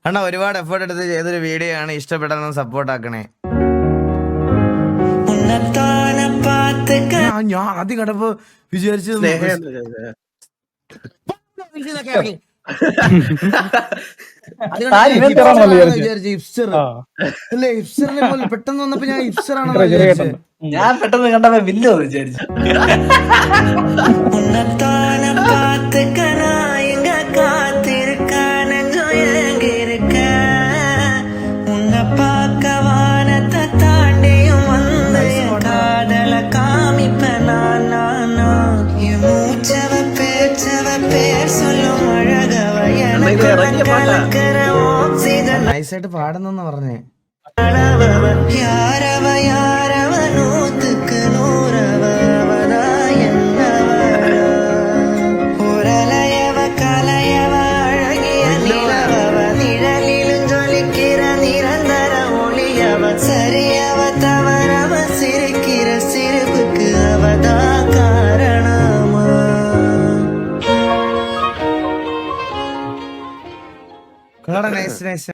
അണ്ണാ ഒരുപാട് എഫേർട്ട് എടുത്ത് ചെയ്തൊരു വീഡിയോ ആണ്, ഇഷ്ടപ്പെട്ടെന്ന് സപ്പോർട്ട് ആക്കണേ. ഞാൻ ആദ്യം കണ്ടപ്പോ വിചാരിച്ചു ഇഫ്സറിനെ പോലെ പെട്ടെന്ന് വന്നപ്പോ ഞാൻ ഇഫ്സർ ആണെന്ന് വിചാരിച്ചത്. ഞാൻ പെട്ടെന്ന് കണ്ടപ്പോ വില്ലോ വിചാരിച്ചു. നൈസായിട്ട് പാടുന്നെന്ന് പറഞ്ഞേ. Nice nice.